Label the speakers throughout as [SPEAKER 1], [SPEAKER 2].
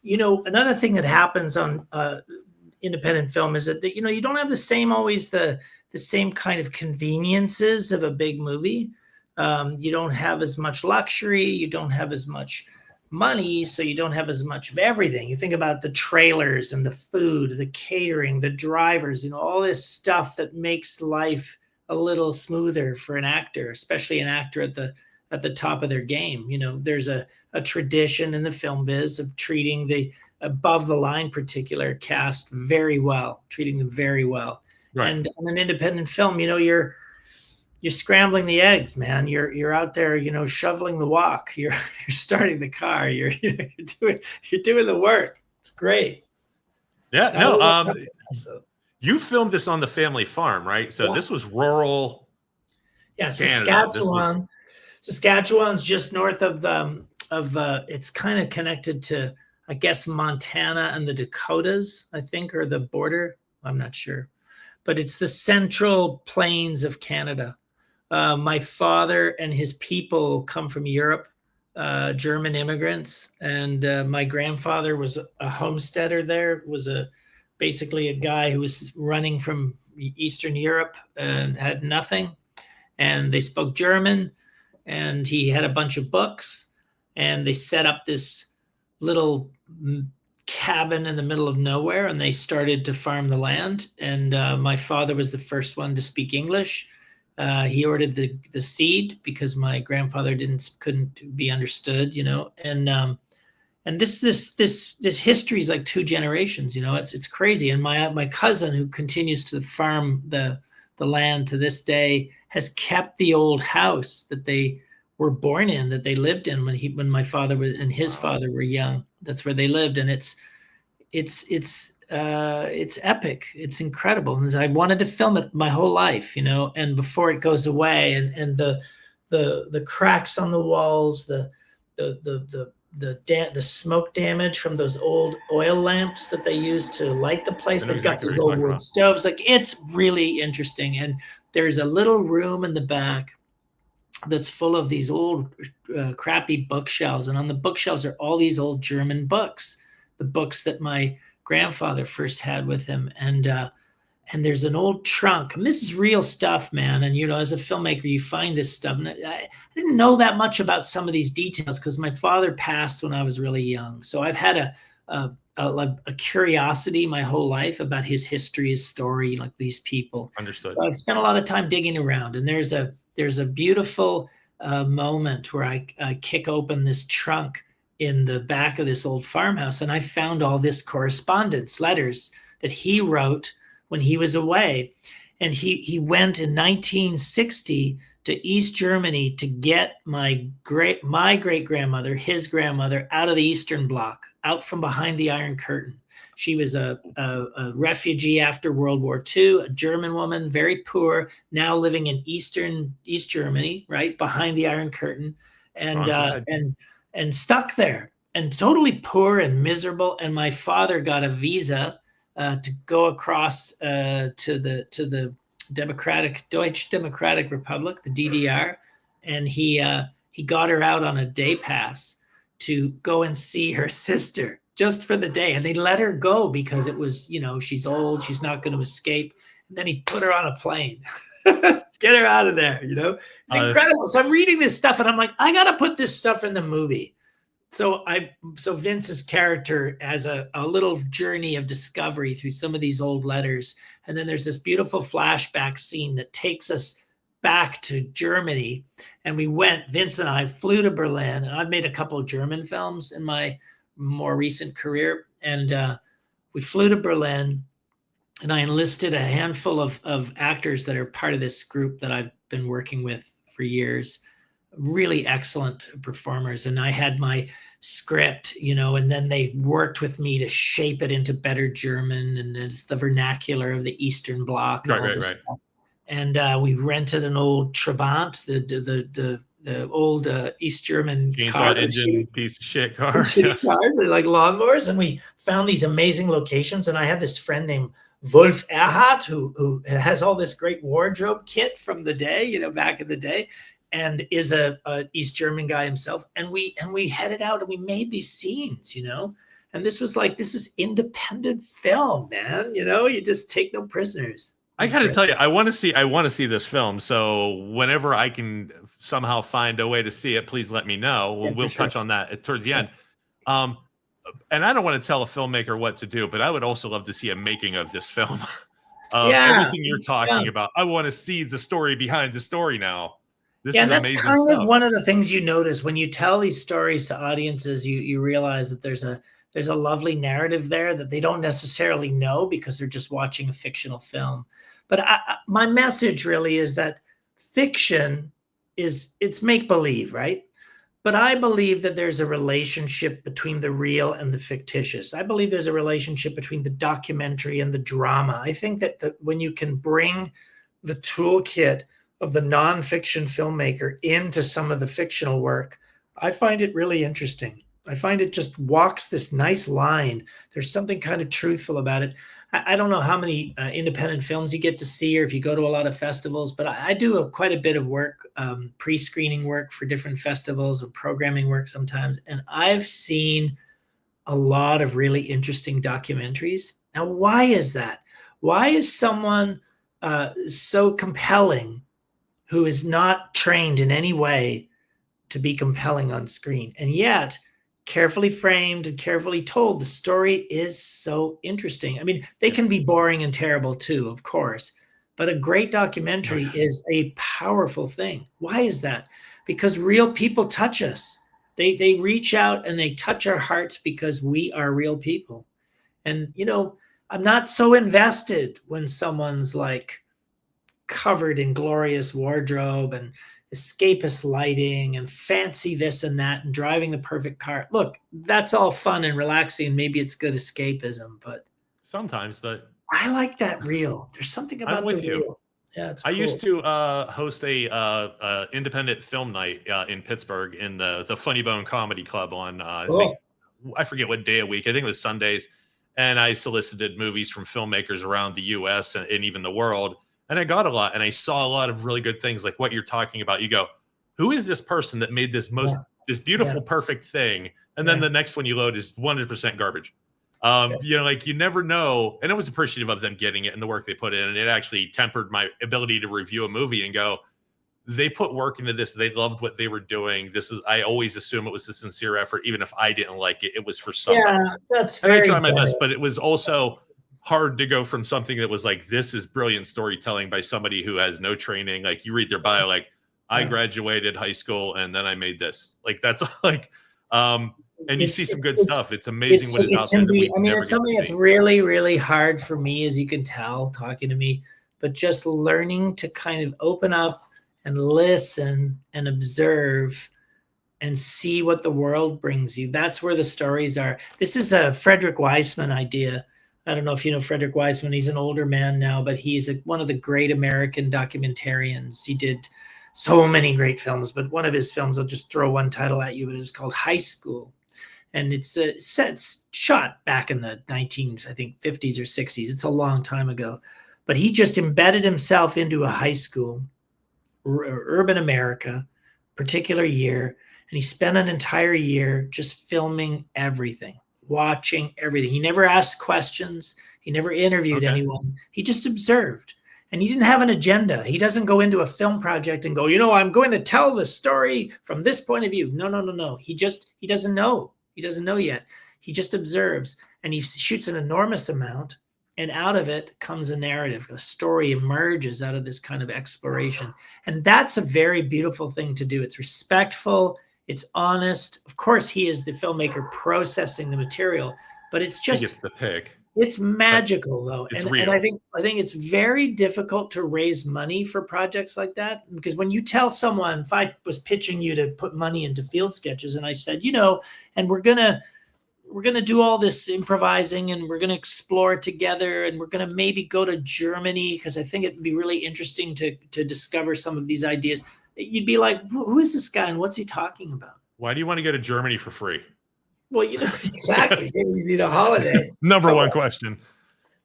[SPEAKER 1] another thing that happens on independent film is that you don't have always the same kind of conveniences of a big movie. You don't have as much luxury, you don't have as much money, so you don't have as much of everything. You think about the trailers and the food, the catering, the drivers, all this stuff that makes life a little smoother for an actor, especially an actor at the top of their game. There's a tradition in the film biz of treating the above the line particular cast very well, treating them very well.
[SPEAKER 2] Right.
[SPEAKER 1] And on an independent film, you're scrambling the eggs, man. You're out there, shoveling the walk. You're starting the car. You're doing the work. It's great.
[SPEAKER 2] Yeah. No. You filmed this on the family farm, right? So this was rural.
[SPEAKER 1] Yeah, Saskatchewan. Saskatchewan's just north of it's kind of connected to, I guess, Montana and the Dakotas, I think, or the border. I'm not sure, but it's the central plains of Canada. My father and his people come from Europe, German immigrants, and my grandfather was a homesteader there, was basically a guy who was running from Eastern Europe and had nothing, and they spoke German, and he had a bunch of books, and they set up this little cabin in the middle of nowhere, and they started to farm the land. And my father was the first one to speak English. He ordered the seed because my grandfather couldn't be understood, and this history is like 2 generations, it's crazy. And my cousin, who continues to farm the land to this day, has kept the old house that they were born in, that they lived in when my father and his father were young. That's where they lived, and it's epic. It's incredible. And I wanted to film it my whole life, and before it goes away, and the cracks on the walls, the smoke damage from those old oil lamps that they used to light the place. They've got these old wood stoves. Like, it's really interesting. And there's a little room in the back that's full of these old crappy bookshelves, and on the bookshelves are all these old German books, the books that my grandfather first had with him. And there's an old trunk, and this is real stuff, man. And as a filmmaker, you find this stuff, and I didn't know that much about some of these details because my father passed when I was really young. So I've had a curiosity my whole life about his history, his story, like these people.
[SPEAKER 2] Understood.
[SPEAKER 1] So I've spent a lot of time digging around, and there's a beautiful moment where I kick open this trunk in the back of this old farmhouse, and I found all this correspondence, letters that he wrote when he was away. And he went in 1960 to East Germany to get my great grandmother, his grandmother, out of the Eastern Bloc, out from behind the Iron Curtain. She was a refugee after World War II, a German woman, very poor, now living in East Germany, right behind the Iron Curtain, and stuck there, and totally poor and miserable. And my father got a visa to go across to the Deutsche Democratic Republic, the DDR, and he got her out on a day pass to go and see her sister just for the day. And they let her go because it was, she's old, she's not going to escape. And then he put her on a plane. Get her out of there, It's incredible. So I'm reading this stuff and I'm like, I got to put this stuff in the movie. So Vince's character has a little journey of discovery through some of these old letters. And then there's this beautiful flashback scene that takes us back to Germany. And Vince and I flew to Berlin, and I've made a couple of German films in my more recent career. And we flew to Berlin, and I enlisted a handful of actors that are part of this group that I've been working with for years. Really excellent performers. And I had my script, and then they worked with me to shape it into better German, and it's the vernacular of the Eastern Bloc and all this stuff. And we rented an old Trabant, the old East German car,
[SPEAKER 2] engine piece of shit car.
[SPEAKER 1] Cars, they're like lawnmowers, and we found these amazing locations. And I have this friend named Wolf Erhardt who has all this great wardrobe kit from the day, back in the day, and is a East German guy himself. And we headed out and we made these scenes, And this was like, this is independent film, man. You know, you just take no prisoners.
[SPEAKER 2] I got to tell you, I want to see this film. So whenever I can somehow find a way to see it, please let me know.
[SPEAKER 1] Yeah,
[SPEAKER 2] We'll touch on that towards the end. And I don't want to tell a filmmaker what to do, but I would also love to see a making of this film. Everything you're talking about. I want to see the story behind the story now. This is
[SPEAKER 1] that's
[SPEAKER 2] amazing
[SPEAKER 1] kind
[SPEAKER 2] stuff.
[SPEAKER 1] of one of the things you notice when you tell these stories to audiences. You realize that there's a lovely narrative there that they don't necessarily know because they're just watching a fictional film. But my message really is that fiction it's make believe, right? But I believe that there's a relationship between the real and the fictitious. I believe there's a relationship between the documentary and the drama. I think that when you can bring the toolkit of the nonfiction filmmaker into some of the fictional work, I find it really interesting. I find it just walks this nice line. There's something kind of truthful about it. I don't know how many independent films you get to see or if you go to a lot of festivals, but I do quite a bit of work, pre-screening work for different festivals and programming work sometimes. And I've seen a lot of really interesting documentaries. Now, why is that? Why is someone so compelling who is not trained in any way to be compelling on screen? And yet, carefully framed and carefully told, the story is so interesting. I mean, they can be boring and terrible too, of course, but a great documentary is a powerful thing. Why is that? Because real people touch us. They reach out and they touch our hearts because we are real people. And, you know, I'm not so invested when someone's like covered in glorious wardrobe and escapist lighting and fancy this and that and driving the perfect car. Look, that's all fun and relaxing. Maybe it's good escapism, but
[SPEAKER 2] sometimes, but
[SPEAKER 1] I like that real. There's something about the real. Yeah, it's cool.
[SPEAKER 2] I used to host a independent film night in Pittsburgh in the Funny Bone Comedy Club on I forget what day a week. I think it was Sundays, and I solicited movies from filmmakers around the U.S. and even the world. And I got a lot, and I saw a lot of really good things, like what you're talking about. You go, who is this person that made this this beautiful, perfect thing? And then the next one you load is 100% garbage. You know, like you never know. And I was appreciative of them getting it and the work they put in. And it actually tempered my ability to review a movie and go, they put work into this. They loved what they were doing. I always assume it was a sincere effort. Even if I didn't like it, it was for somebody.
[SPEAKER 1] Yeah, that's very
[SPEAKER 2] I tried my best, but it was also hard to go from something that was like, this is brilliant storytelling by somebody who has no training. Like you read their bio, like I graduated high school and then I made this. Like that's like, and you see some good stuff. It's amazing what is out there.
[SPEAKER 1] I mean, it's something that's really, really hard for me, as you can tell, talking to me, but just learning to kind of open up and listen and observe and see what the world brings you. That's where the stories are. This is a Frederick Wiseman idea. I don't know if you know Frederick Wiseman. He's an older man now, but he's one of the great American documentarians. He did so many great films, but one of his films, I'll just throw one title at you, but it's called High School. And it's shot back in the 50s or 60s. It's a long time ago. But he just embedded himself into a high school, urban America, particular year, and he spent an entire year just filming everything, watching everything. He never asked questions. He never interviewed anyone. He just observed. And he didn't have an agenda. He doesn't go into a film project and go, you know, I'm going to tell the story from this point of view. No. He doesn't know. He doesn't know yet. He just observes, and he shoots an enormous amount, and out of it comes a narrative. A story emerges out of this kind of exploration. And that's a very beautiful thing to do. It's respectful. It's honest. Of course, he is the filmmaker processing the material, but it's just,
[SPEAKER 2] he gets the pick.
[SPEAKER 1] It's magical though.
[SPEAKER 2] It's
[SPEAKER 1] and I think it's very difficult to raise money for projects like that, because when you tell someone, if I was pitching you to put money into Field Sketches and I said, you know, and we're going to do all this improvising and we're going to explore it together and we're going to maybe go to Germany because I think it'd be really interesting to discover some of these ideas. You'd be like, who is this guy and what's he talking about?
[SPEAKER 2] Why do you want to go to Germany for free?
[SPEAKER 1] Well, you know, exactly. You need a holiday.
[SPEAKER 2] Number one question.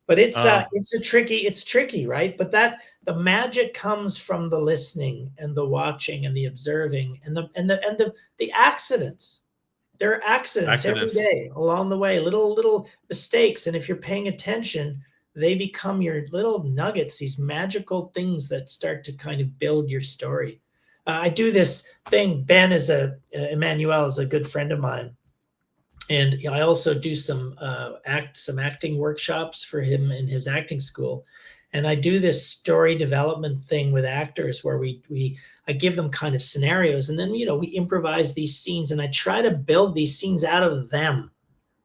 [SPEAKER 1] But it's tricky, right? But the magic comes from the listening and the watching and the observing and the accidents. There are accidents every day along the way, little mistakes. And if you're paying attention, they become your little nuggets, these magical things that start to kind of build your story. I do this thing. Ben is Emmanuel is a good friend of mine. And I also do some acting workshops for him in his acting school. And I do this story development thing with actors where I give them kind of scenarios, and then we improvise these scenes, and I try to build these scenes out of them,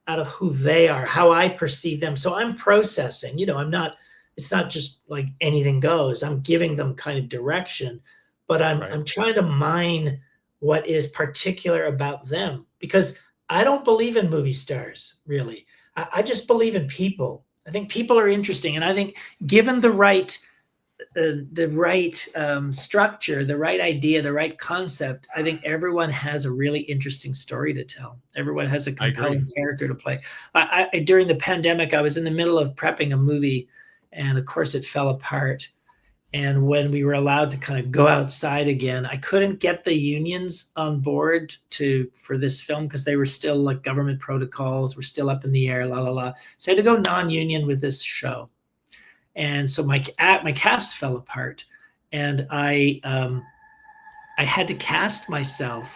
[SPEAKER 1] out of who they are, how I perceive them. So I'm processing, it's not just like anything goes. I'm giving them kind of direction, but I'm trying to mine what is particular about them, because I don't believe in movie stars, really. I just believe in people. I think people are interesting, and I think given the right structure, the right idea, the right concept, I think everyone has a really interesting story to tell. Everyone has a compelling character to play. During the pandemic, I was in the middle of prepping a movie, and of course it fell apart. And when we were allowed to kind of go outside again, I couldn't get the unions on board for this film because they were still like government protocols, were still up in the air, la la la. So I had to go non-union with this show. And so my cast fell apart, and I had to cast myself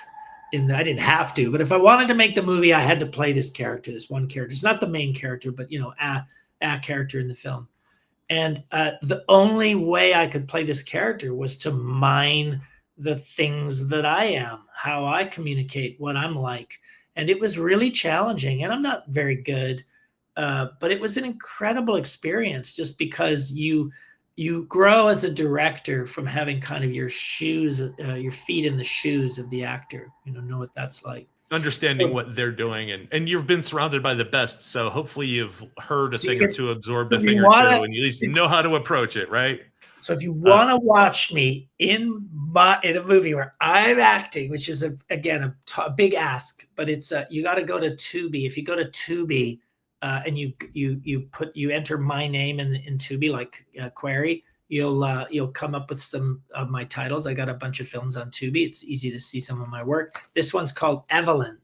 [SPEAKER 1] I didn't have to, but if I wanted to make the movie, I had to play this character, this one character. It's not the main character, but a character in the film. And the only way I could play this character was to mine the things that I am, how I communicate, what I'm like. And it was really challenging, and I'm not very good. But it was an incredible experience, just because you grow as a director from having kind of your feet in the shoes of the actor, know what that's like.
[SPEAKER 2] Understanding what they're doing, and you've been surrounded by the best, so hopefully you've heard a thing or two, absorbed a thing or two, and you at least know how to approach it, right?
[SPEAKER 1] So if you want to watch me in a movie where I'm acting, which is a big ask, but it's you got to go to Tubi. If you go to Tubi, and you enter my name in Tubi, like query, you'll come up with some of my titles. I got a bunch of films on Tubi. It's easy to see some of my work. This one's called Evelyn.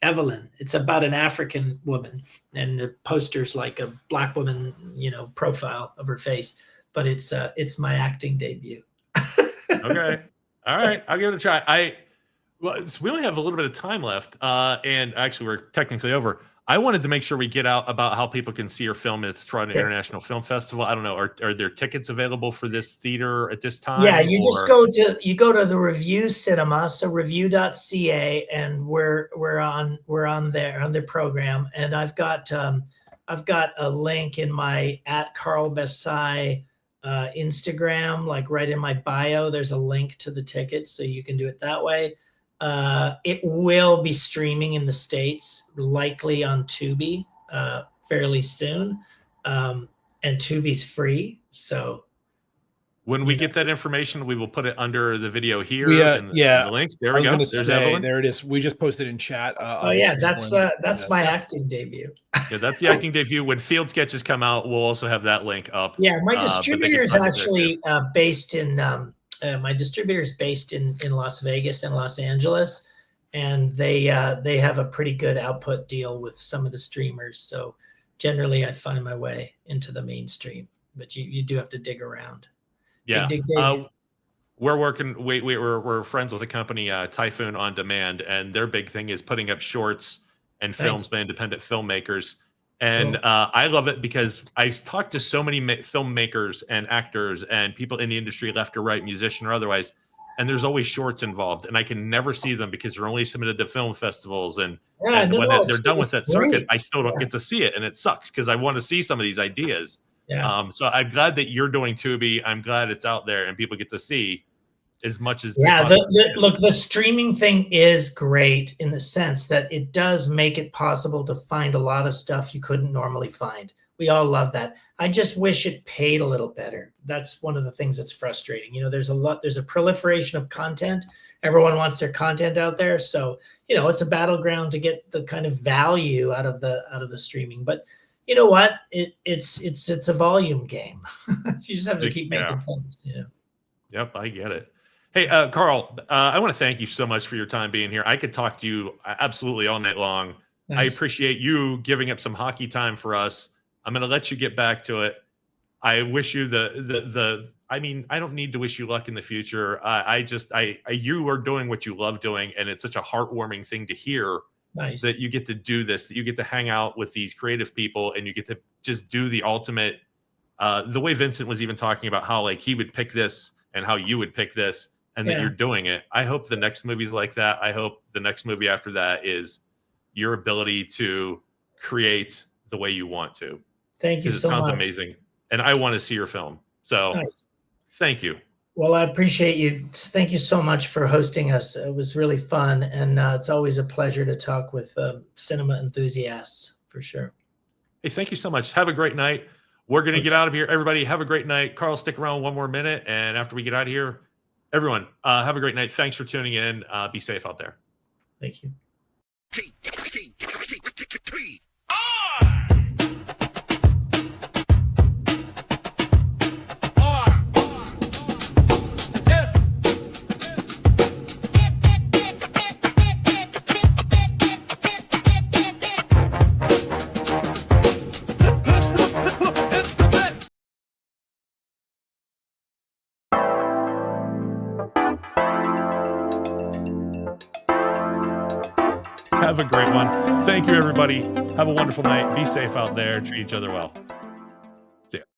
[SPEAKER 1] It's about an African woman, and the poster's like a Black woman, profile of her face. But it's my acting debut.
[SPEAKER 2] Okay, all right, I'll give it a try. We only have a little bit of time left, and actually we're technically over. I wanted to make sure we get out about how people can see your film at the Toronto International Film Festival. I don't know, are there tickets available for this theater at this time?
[SPEAKER 1] Yeah, just go to the Review Cinema, so review.ca, and we're on there on the program. And I've got a link in my @Carl Bessai Instagram, like right in my bio. There's a link to the tickets, so you can do it that way. It will be streaming in the States, likely on Tubi, fairly soon. And Tubi's free. So
[SPEAKER 2] when we get that information, we will put it under the video here. In the links. There we go. There's Evelyn.
[SPEAKER 3] There it is. We just posted in chat.
[SPEAKER 1] That's my acting debut.
[SPEAKER 2] Yeah, that's the acting debut. When field sketches come out, we'll also have that link up.
[SPEAKER 1] Yeah, my distributor is actually based in my distributor is based in Las Vegas and Los Angeles, and they have a pretty good output deal with some of the streamers. So generally, I find my way into the mainstream, but you do have to dig around.
[SPEAKER 2] Yeah, we're working. We're friends with a company, Typhoon On Demand, and their big thing is putting up shorts and films by independent filmmakers. And I love it because I talk to so many filmmakers and actors and people in the industry, left or right, musician or otherwise, and there's always shorts involved, and I can never see them because they're only submitted to film festivals. And when they're done with that circuit, I still don't get to see it, and it sucks because I want to see some of these ideas.
[SPEAKER 1] Yeah.
[SPEAKER 2] So I'm glad that you're doing Tubi. I'm glad it's out there and people get to see as much as
[SPEAKER 1] look, the streaming thing is great in the sense that it does make it possible to find a lot of stuff you couldn't normally find. We all love that. I just wish it paid a little better. That's one of the things that's frustrating. There's a proliferation of content. Everyone wants their content out there, so it's a battleground to get the kind of value out of the streaming. But you know what? It's a volume game. You just have to keep making films.
[SPEAKER 2] Yep, I get it. Hey, Carl, I want to thank you so much for your time being here. I could talk to you absolutely all night long.
[SPEAKER 1] Nice.
[SPEAKER 2] I appreciate you giving up some hockey time for us. I'm going to let you get back to it. I wish you I mean, I don't need to wish you luck in the future. You are doing what you love doing, and it's such a heartwarming thing to hear
[SPEAKER 1] Nice.
[SPEAKER 2] that you get to do this, that you get to hang out with these creative people, and you get to just do the ultimate. The way Vincent was even talking about how like he would pick this and how you would pick this, and that
[SPEAKER 1] Yeah.
[SPEAKER 2] you're doing it. I hope the next movie's like that. I hope the next movie after that is your ability to create the way you want to.
[SPEAKER 1] Thank you
[SPEAKER 2] Because it
[SPEAKER 1] so
[SPEAKER 2] sounds
[SPEAKER 1] much.
[SPEAKER 2] amazing, and I want to see your film. So
[SPEAKER 1] Nice.
[SPEAKER 2] thank you.
[SPEAKER 1] Well, I appreciate you. Thank you so much for hosting us. It was really fun, and it's always a pleasure to talk with cinema enthusiasts, for sure.
[SPEAKER 2] Hey, thank you so much. Have a great night. We're going to get out of here. Everybody, have a great night. Carl, stick around one more minute, and after we get out of here, everyone, have a great night. Thanks for tuning in. Be safe out there.
[SPEAKER 1] Thank you.
[SPEAKER 2] Have a great one. Thank you, everybody. Have a wonderful night. Be safe out there. Treat each other well.